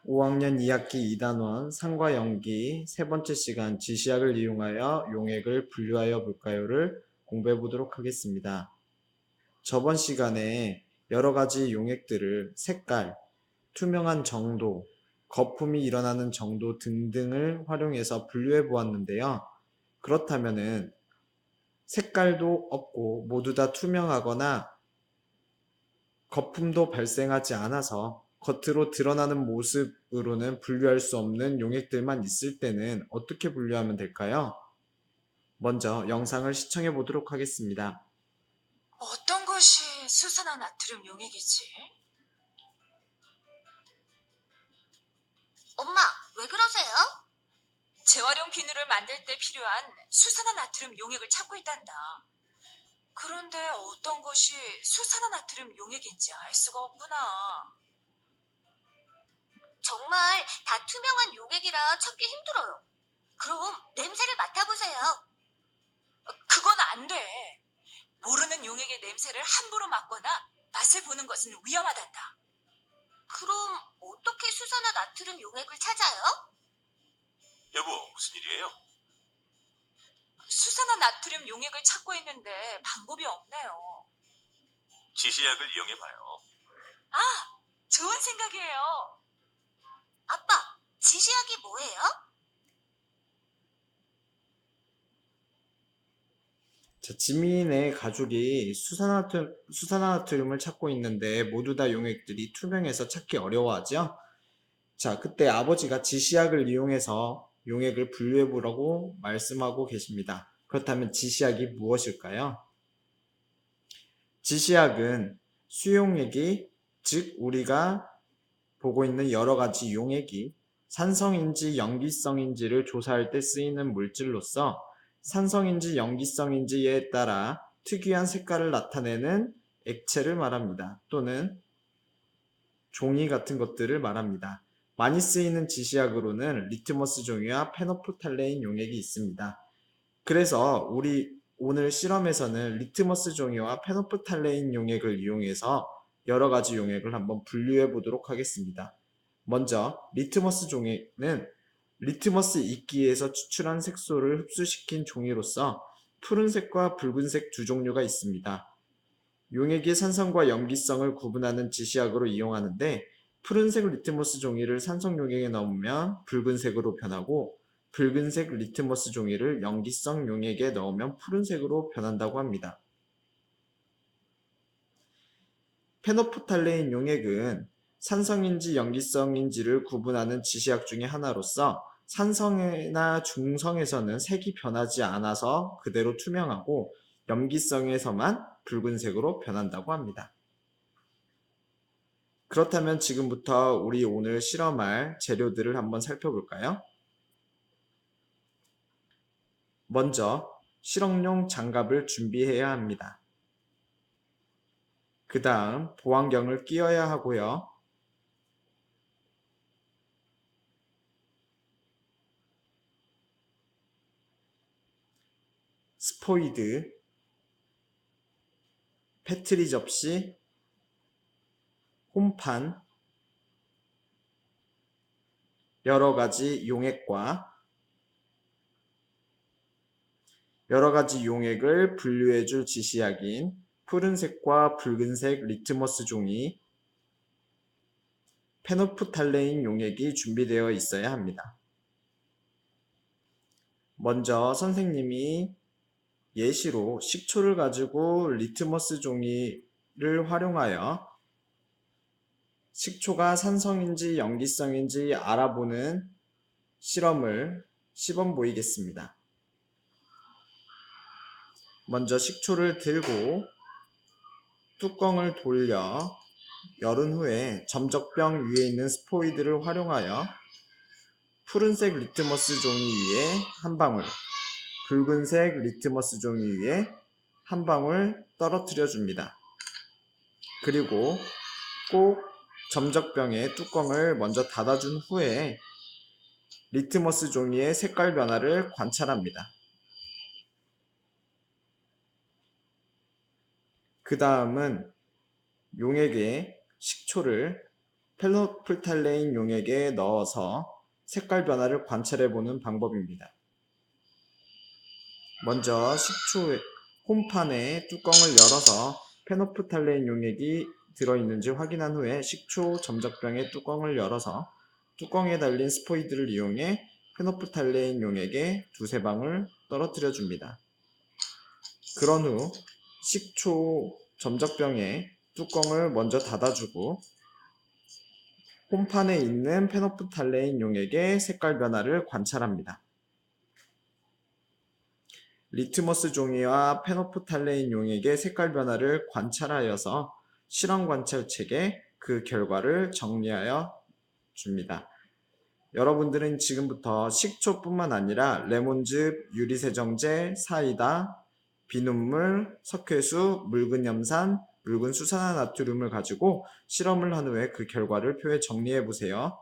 5학년 2학기 2단원 상과 연기 세 번째 시간 지시학을 이용하여 용액을 분류하여 볼까요를 공부해 보도록 하겠습니다. 저번 시간에 여러 가지 용액들을 색깔, 투명한 정도, 거품이 일어나는 정도 등등을 활용해서 분류해 보았는데요. 그렇다면은 색깔도 없고 모두 다 투명하거나 거품도 발생하지 않아서 겉으로 드러나는 모습으로는 분류할 수 없는 용액들만 있을 때는 어떻게 분류하면 될까요? 먼저 영상을 시청해 보도록 하겠습니다. 어떤 것이 수산화 나트륨 용액이지? 엄마, 왜 그러세요? 재활용 비누를 만들 때 필요한 수산화 나트륨 용액을 찾고 있단다. 그런데 어떤 것이 수산화 나트륨 용액인지 알 수가 없구나. 정말 다 투명한 용액이라 찾기 힘들어요. 그럼 냄새를 맡아보세요. 그건 안 돼. 모르는 용액의 냄새를 함부로 맡거나 맛을 보는 것은 위험하단다. 그럼 어떻게 수산화 나트륨 용액을 찾아요? 여보, 무슨 일이에요? 수산화 나트륨 용액을 찾고 있는데 방법이 없네요. 지시약을 이용해봐요. 아, 좋은 생각이에요. 아빠, 지시약이 뭐예요? 지민의 가족이 수산화나트륨을 찾고 있는데 모두 다 용액들이 투명해서 찾기 어려워하죠? 그때 아버지가 지시약을 이용해서 용액을 분류해 보라고 말씀하고 계십니다. 그렇다면 지시약이 무엇일까요? 지시약은 수용액이, 즉 우리가 보고 있는 여러 가지 용액이 산성인지 염기성인지를 조사할 때 쓰이는 물질로서 산성인지 염기성인지에 따라 특이한 색깔을 나타내는 액체를 말합니다. 또는 종이 같은 것들을 말합니다. 많이 쓰이는 지시약으로는 리트머스 종이와 페노프탈레인 용액이 있습니다. 그래서 우리 오늘 실험에서는 리트머스 종이와 페노프탈레인 용액을 이용해서 여러 가지 용액을 한번 분류해 보도록 하겠습니다. 먼저 리트머스 종이는 리트머스 이끼에서 추출한 색소를 흡수시킨 종이로서 푸른색과 붉은색 두 종류가 있습니다. 용액의 산성과 염기성을 구분하는 지시약으로 이용하는데 푸른색 리트머스 종이를 산성 용액에 넣으면 붉은색으로 변하고 붉은색 리트머스 종이를 염기성 용액에 넣으면 푸른색으로 변한다고 합니다. 페노프탈레인 용액은 산성인지 염기성인지를 구분하는 지시약 중의 하나로서 산성이나 중성에서는 색이 변하지 않아서 그대로 투명하고 염기성에서만 붉은색으로 변한다고 합니다. 그렇다면 지금부터 우리 오늘 실험할 재료들을 한번 살펴볼까요? 먼저 실험용 장갑을 준비해야 합니다. 그 다음 보안경을 끼워야 하고요. 스포이드, 페트리 접시, 홈판, 여러가지 용액을 분류해줄 지시약인 푸른색과 붉은색 리트머스 종이, 페노프탈레인 용액이 준비되어 있어야 합니다. 먼저 선생님이 예시로 식초를 가지고 리트머스 종이를 활용하여 식초가 산성인지 염기성인지 알아보는 실험을 시범 보이겠습니다. 먼저 식초를 들고 뚜껑을 돌려 열은 후에 점적병 위에 있는 스포이드를 활용하여 푸른색 리트머스 종이 위에 한 방울, 붉은색 리트머스 종이 위에 한 방울 떨어뜨려 줍니다. 그리고 꼭 점적병의 뚜껑을 먼저 닫아준 후에 리트머스 종이의 색깔 변화를 관찰합니다. 그 다음은 용액에 식초를 페노프탈레인 용액에 넣어서 색깔 변화를 관찰해보는 방법입니다. 먼저 식초 홈판에 뚜껑을 열어서 페노프탈레인 용액이 들어있는지 확인한 후에 식초 점적병의 뚜껑을 열어서 뚜껑에 달린 스포이드를 이용해 페노프탈레인 용액에 두세 방울 떨어뜨려 줍니다. 그런 후 식초 점적병의 뚜껑을 먼저 닫아주고 홈판에 있는 페노프탈레인 용액의 색깔 변화를 관찰합니다. 리트머스 종이와 페노프탈레인 용액의 색깔 변화를 관찰하여서 실험 관찰책에 그 결과를 정리하여 줍니다. 여러분들은 지금부터 식초뿐만 아니라 레몬즙, 유리세정제, 사이다, 비눗물, 석회수, 묽은 염산, 묽은 수산화나트륨을 가지고 실험을 한 후에 그 결과를 표에 정리해 보세요.